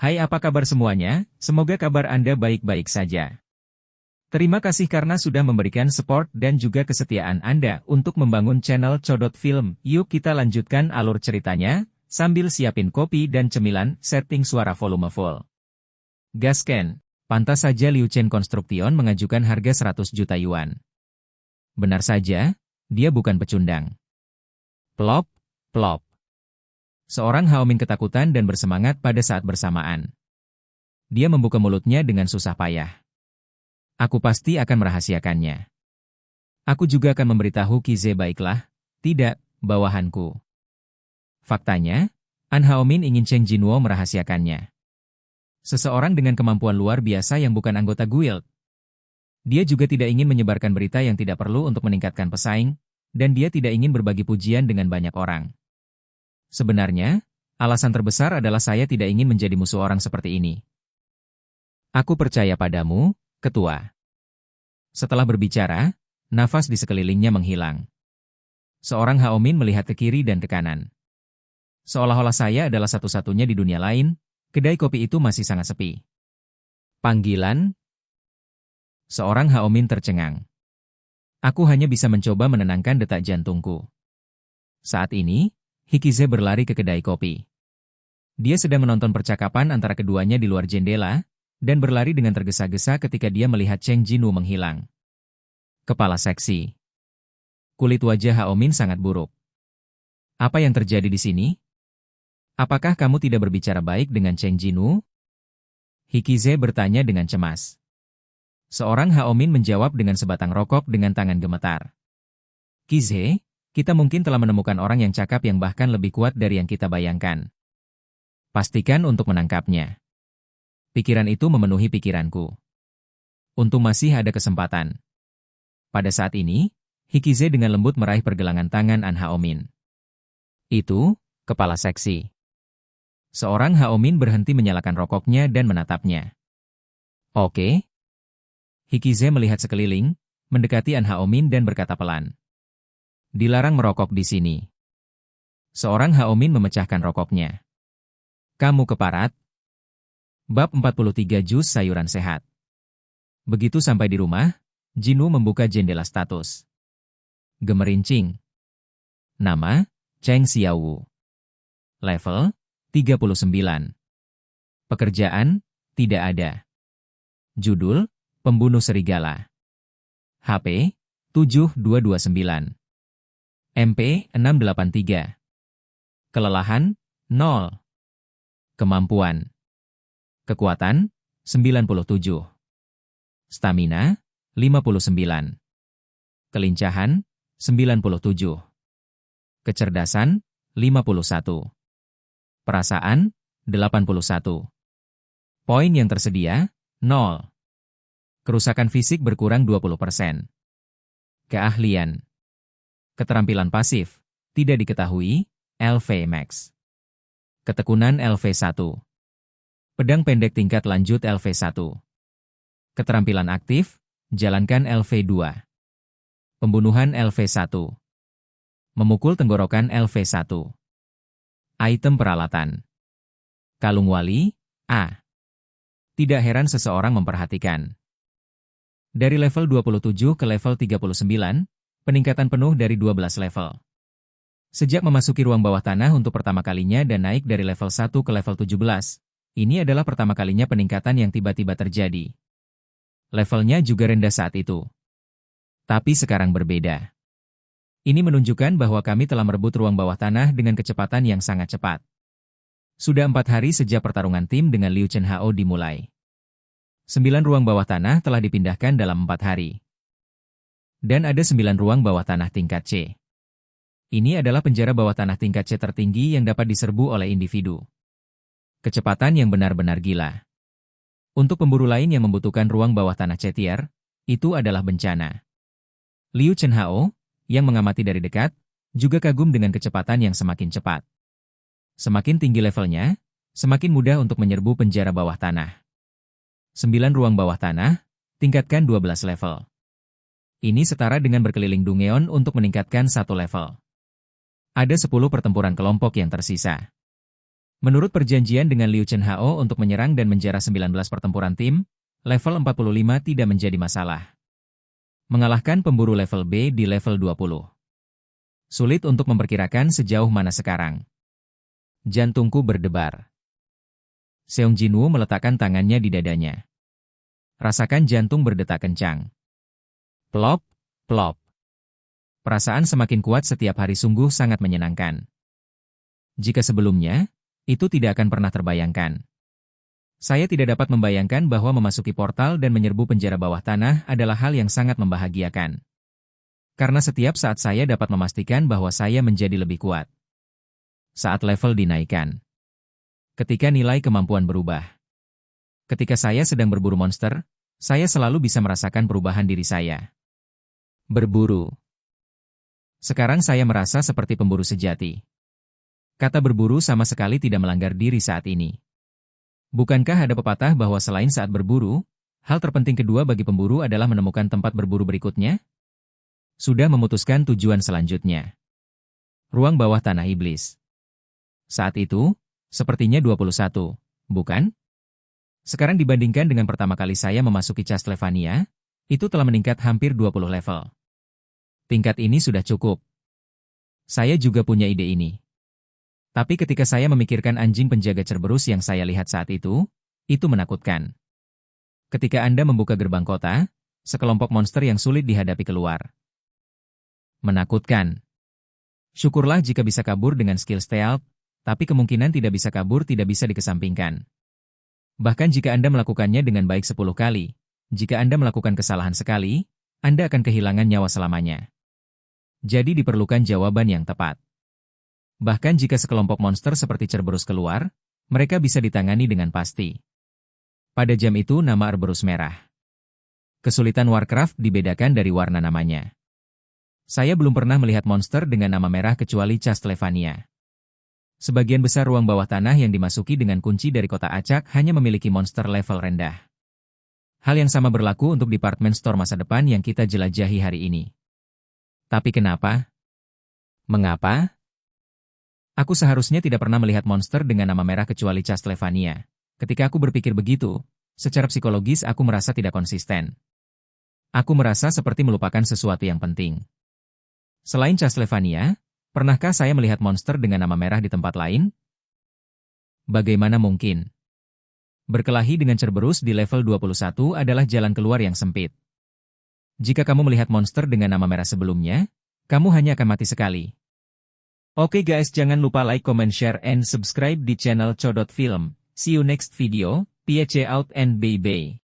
Hai, apa kabar semuanya? Semoga kabar Anda baik-baik saja. Terima kasih karena sudah memberikan support dan juga kesetiaan Anda untuk membangun channel Codot Film. Yuk kita lanjutkan alur ceritanya, sambil siapin kopi dan cemilan, setting suara volume full. Gasken, pantas saja Liu Chen Construction mengajukan harga 100 juta yuan. Benar saja, dia bukan pecundang. Plop, plop. Seorang Haomin ketakutan dan bersemangat pada saat bersamaan. Dia membuka mulutnya dengan susah payah. Aku pasti akan merahasiakannya. Aku juga akan memberitahu Qize. Baiklah, tidak, bawahanku. Faktanya, An Haomin ingin Cheng Jinwo merahasiakannya. Seseorang dengan kemampuan luar biasa yang bukan anggota guild. Dia juga tidak ingin menyebarkan berita yang tidak perlu untuk meningkatkan pesaing, dan dia tidak ingin berbagi pujian dengan banyak orang. Sebenarnya, alasan terbesar adalah saya tidak ingin menjadi musuh orang seperti ini. Aku percaya padamu, Ketua. Setelah berbicara, nafas di sekelilingnya menghilang. Seorang Haomin melihat ke kiri dan ke kanan. Seolah-olah saya adalah satu-satunya di dunia lain, kedai kopi itu masih sangat sepi. Panggilan? Seorang Haomin tercengang. Aku hanya bisa mencoba menenangkan detak jantungku. Saat ini, Qize berlari ke kedai kopi. Dia sedang menonton percakapan antara keduanya di luar jendela, dan berlari dengan tergesa-gesa ketika dia melihat Cheng Jinwo menghilang. Kepala seksi. Kulit wajah Haomin sangat buruk. Apa yang terjadi di sini? Apakah kamu tidak berbicara baik dengan Cheng Jinwo? Qize bertanya dengan cemas. Seorang Haomin menjawab dengan sebatang rokok dengan tangan gemetar. Qize, kita mungkin telah menemukan orang yang cakap yang bahkan lebih kuat dari yang kita bayangkan. Pastikan untuk menangkapnya. Pikiran itu memenuhi pikiranku. Untung masih ada kesempatan. Pada saat ini, Qize dengan lembut meraih pergelangan tangan An Haomin. Itu, kepala seksi. Seorang Haomin berhenti menyalakan rokoknya dan menatapnya. Oke. Qize melihat sekeliling, mendekati An Haomin dan berkata pelan. Dilarang merokok di sini. Seorang Haomin memecahkan rokoknya. Kamu keparat? Bab 43 Jus Sayuran Sehat. Begitu sampai di rumah, Jinwo membuka jendela status. Gemerincing. Nama, Cheng Xiaowu. Level, 39. Pekerjaan, tidak ada. Judul, Pembunuh Serigala. HP, 7229. MP, 683. Kelelahan, 0. Kemampuan. Kekuatan, 97. Stamina, 59. Kelincahan, 97. Kecerdasan, 51. Perasaan, 81. Poin yang tersedia, 0. Kerusakan fisik berkurang 20%. Keahlian. Keterampilan pasif, tidak diketahui, LV Max. Ketekunan LV1. Pedang pendek tingkat lanjut LV1. Keterampilan aktif, jalankan LV2. Pembunuhan LV1. Memukul tenggorokan LV1. Item peralatan. Kalung wali, A. Tidak heran seseorang memperhatikan. Dari level 27 ke level 39, peningkatan penuh dari 12 level. Sejak memasuki ruang bawah tanah untuk pertama kalinya dan naik dari level 1 ke level 17, ini adalah pertama kalinya peningkatan yang tiba-tiba terjadi. Levelnya juga rendah saat itu. Tapi sekarang berbeda. Ini menunjukkan bahwa kami telah merebut ruang bawah tanah dengan kecepatan yang sangat cepat. Sudah 4 hari sejak pertarungan tim dengan Liu Chen Hao dimulai. 9 ruang bawah tanah telah dipindahkan dalam 4 hari. Dan ada 9 ruang bawah tanah tingkat C. Ini adalah penjara bawah tanah tingkat C tertinggi yang dapat diserbu oleh individu. Kecepatan yang benar-benar gila. Untuk pemburu lain yang membutuhkan ruang bawah tanah C tier, itu adalah bencana. Liu Chen Hao, yang mengamati dari dekat, juga kagum dengan kecepatan yang semakin cepat. Semakin tinggi levelnya, semakin mudah untuk menyerbu penjara bawah tanah. 9 ruang bawah tanah, tingkatkan 12 level. Ini setara dengan berkeliling Dungeon untuk meningkatkan 1 level. Ada 10 pertempuran kelompok yang tersisa. Menurut perjanjian dengan Liu Chen Hao untuk menyerang dan menjarah 19 pertempuran tim, level 45 tidak menjadi masalah. Mengalahkan pemburu level B di level 20. Sulit untuk memperkirakan sejauh mana sekarang. Jantungku berdebar. Seong Jinwoo meletakkan tangannya di dadanya. Rasakan jantung berdetak kencang. Plop, plop. Perasaan semakin kuat setiap hari sungguh sangat menyenangkan. Jika sebelumnya, itu tidak akan pernah terbayangkan. Saya tidak dapat membayangkan bahwa memasuki portal dan menyerbu penjara bawah tanah adalah hal yang sangat membahagiakan. Karena setiap saat saya dapat memastikan bahwa saya menjadi lebih kuat. Saat level dinaikkan. Ketika nilai kemampuan berubah. Ketika saya sedang berburu monster, saya selalu bisa merasakan perubahan diri saya. Berburu. Sekarang saya merasa seperti pemburu sejati. Kata berburu sama sekali tidak melanggar diri saat ini. Bukankah ada pepatah bahwa selain saat berburu, hal terpenting kedua bagi pemburu adalah menemukan tempat berburu berikutnya? Sudah memutuskan tujuan selanjutnya. Ruang bawah tanah iblis. Saat itu, sepertinya 21, bukan? Sekarang dibandingkan dengan pertama kali saya memasuki Castlevania, itu telah meningkat hampir 20 level. Tingkat ini sudah cukup. Saya juga punya ide ini. Tapi ketika saya memikirkan anjing penjaga Cerberus yang saya lihat saat itu menakutkan. Ketika Anda membuka gerbang kota, sekelompok monster yang sulit dihadapi keluar. Menakutkan. Syukurlah jika bisa kabur dengan skill stealth, tapi kemungkinan tidak bisa kabur tidak bisa dikesampingkan. Bahkan jika Anda melakukannya dengan baik 10 kali, jika Anda melakukan kesalahan sekali, Anda akan kehilangan nyawa selamanya. Jadi diperlukan jawaban yang tepat. Bahkan jika sekelompok monster seperti Cerberus keluar, mereka bisa ditangani dengan pasti. Pada jam itu nama Cerberus merah. Kesulitan Warcraft dibedakan dari warna namanya. Saya belum pernah melihat monster dengan nama merah kecuali Castlevania. Sebagian besar ruang bawah tanah yang dimasuki dengan kunci dari kota acak hanya memiliki monster level rendah. Hal yang sama berlaku untuk departemen store masa depan yang kita jelajahi hari ini. Tapi kenapa? Mengapa? Aku seharusnya tidak pernah melihat monster dengan nama merah kecuali Castlevania. Ketika aku berpikir begitu, secara psikologis aku merasa tidak konsisten. Aku merasa seperti melupakan sesuatu yang penting. Selain Castlevania, pernahkah saya melihat monster dengan nama merah di tempat lain? Bagaimana mungkin? Berkelahi dengan Cerberus di level 21 adalah jalan keluar yang sempit. Jika kamu melihat monster dengan nama merah sebelumnya, kamu hanya akan mati sekali. Oke guys, jangan lupa like, comment, share, and subscribe di channel Codot Film. See you next video, peace out and bye-bye.